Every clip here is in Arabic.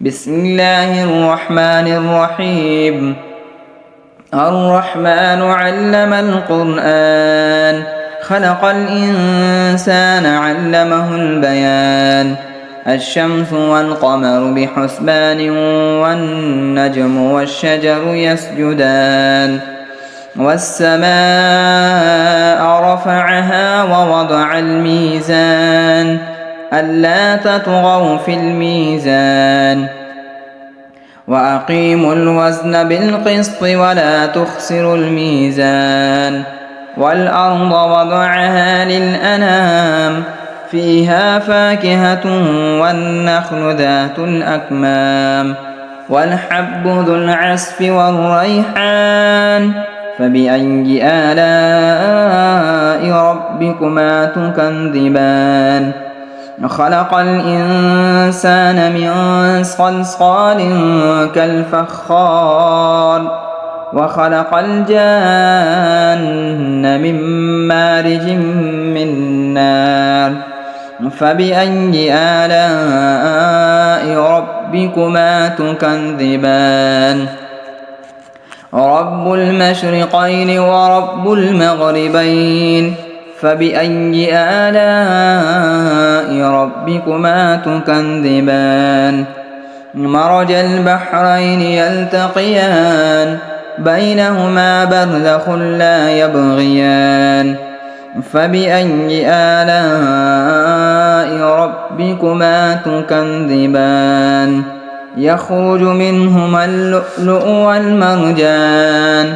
بسم الله الرحمن الرحيم. الرحمن علم القرآن، خلق الإنسان علمه البيان. الشمس والقمر بحسبان، والنجم والشجر يسجدان. والسماء رفعها ووضع الميزان، ألا تطغوا في الميزان. وأقيموا الوزن بالقسط ولا تخسروا الميزان. والأرض وضعها للأنام، فيها فاكهة والنخل ذات الأكمام، والحب ذو العصف والريحان. فبأي آلاء ربكما تكذبان؟ خلق الإنسان من صلصال كالفخار، وخلق الجان من مارج من نار. فبأي آلاء ربكما تكذبان؟ رب المشرقين ورب المغربين، فبأي آلاء ربكما تكذبان؟ مرج البحرين يلتقيان، بينهما برزخ لا يبغيان. فبأي آلاء ربكما تكذبان؟ يخرج منهما اللؤلؤ والمرجان.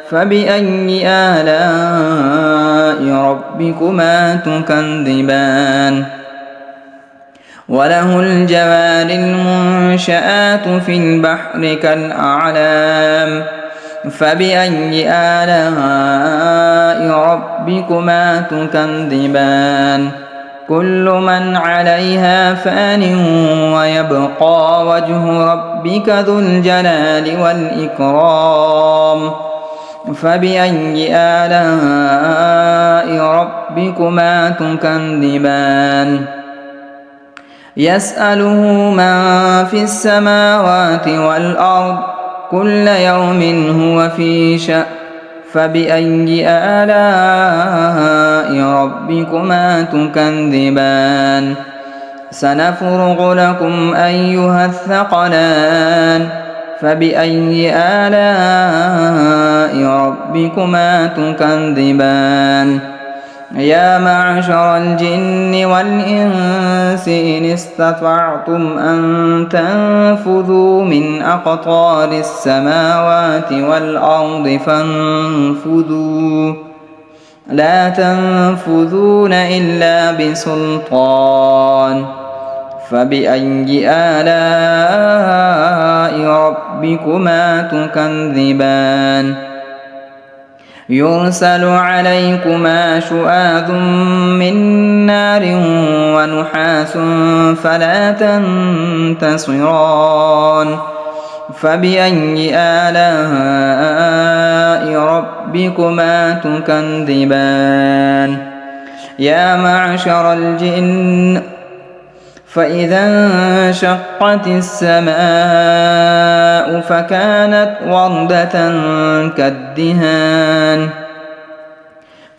فبأي آلاء ربكما تكذبان؟ وله الجوار المنشآت في البحر كالأعلام. فبأي آلاء ربكما تكذبان؟ كل من عليها فان، ويبقى وجه ربك ذو الجلال والإكرام. فبأي آلاء ربكما تكذبان؟ يسأله من في السماوات والأرض، كل يوم هو في شأن. فبأي آلاء ربكما تكذبان؟ سنفرغ لكم أيها الثقلان. فبأي آلاء ربكما تكذبان؟ يا معشر الجن والإنس إن استطعتم أن تنفذوا من أقطار السماوات والأرض فانفذوا، لا تنفذون إلا بسلطان. فبأي آلاء ربكما تكذبان؟ يرسل عليكما شواظ من نار ونحاس فلا تنتصران. فبأي آلاء ربكما تكذبان؟ يا معشر الجن، فإذا انشقت السماء فكانت وردة كالدهان.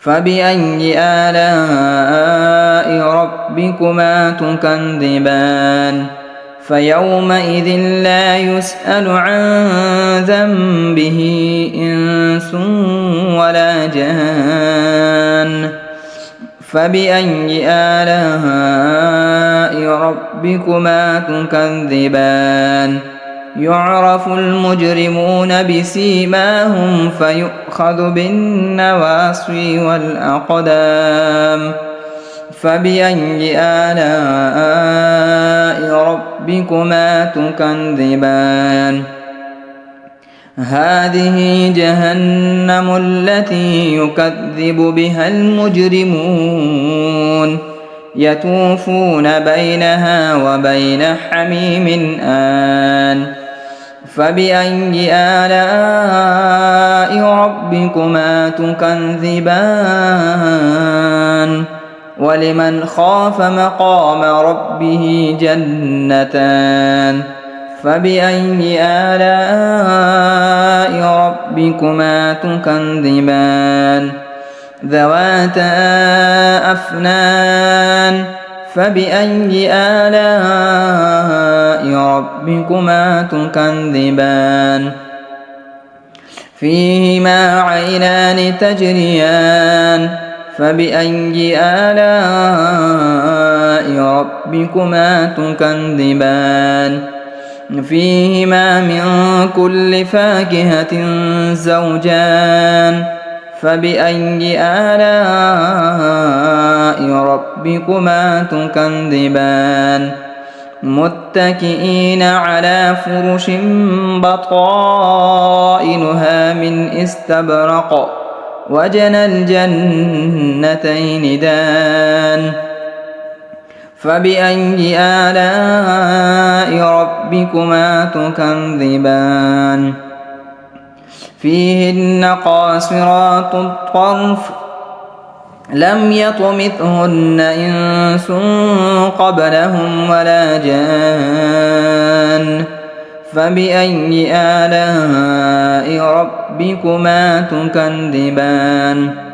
فبأي آلاء ربكما تكذبان؟ فيومئذ لا يسأل عن ذنبه إنس ولا جان. فبأي آلاء ربكما تكذبان؟ يعرف المجرمون بسيماهم فيؤخذ بالنواصي والأقدام. فبأي آلاء ربكما تكذبان؟ هذه جهنم التي يكذب بها المجرمون، يطوفون بينها وبين حميم آن. فبأي آلاء ربكما تكذبان؟ ولمن خاف مقام ربه جنتان. فبأي آلاء ربكما تكذبان ذواتا أفنان فبأي آلاء ربكما تكذبان فيهما عينان تجريان فبأي آلاء ربكما تكذبان فيهما من كل فاكهة زوجان فبأي آلاء ربكما تكذبان متكئين على فرش بطائنها من استبرق وجنى الجنتين دان فبأي آلاء ربكما تكذبان فيهن قاصرات الطرف لم يطمثهن إنس قبلهم ولا جان فبأي آلاء ربكما تكذبان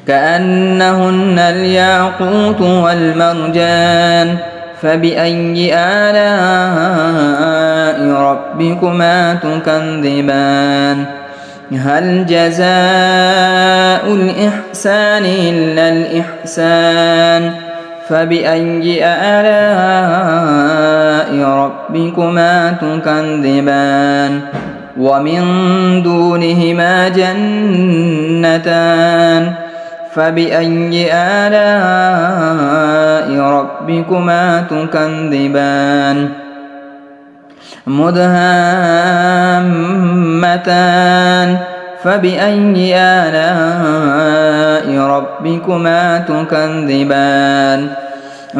كأنهن الياقوت والمرجان فبأي آلاء ربكما تكذبان هل جزاء الإحسان إلا الإحسان فبأي آلاء ربكما تكذبان ومن دونهما جنتان فبأي آلاء ربكما تكذبان مدهامتان فبأي آلاء ربكما تكذبان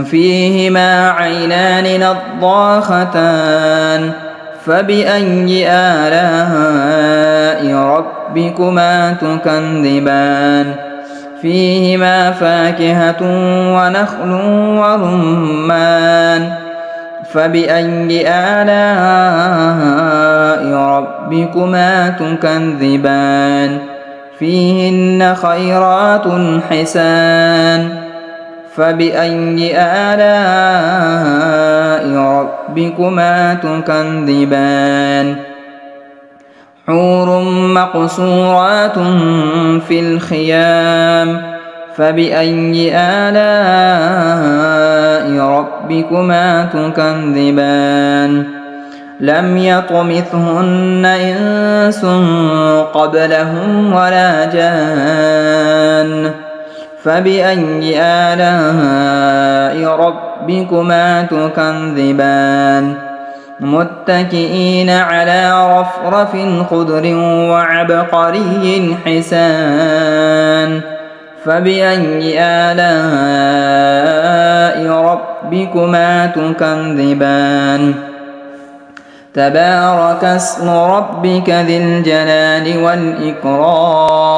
فيهما عينان نضاختان فبأي آلاء ربكما تكذبان فيهما فاكهة ونخل ورمان فبأي آلاء ربكما تكذبان فيهن خيرات حسان فبأي آلاء ربكما تكذبان حور مقصورات في الخيام فبأي آلاء ربكما تكذبان لم يطمثهن إنس قبلهم ولا جان فبأي آلاء ربكما تكذبان متكئين على رفرف خضر وعبقري حسان فبأي آلاء ربكما تكذبان تبارك اسم ربك ذي الجلال والإكرام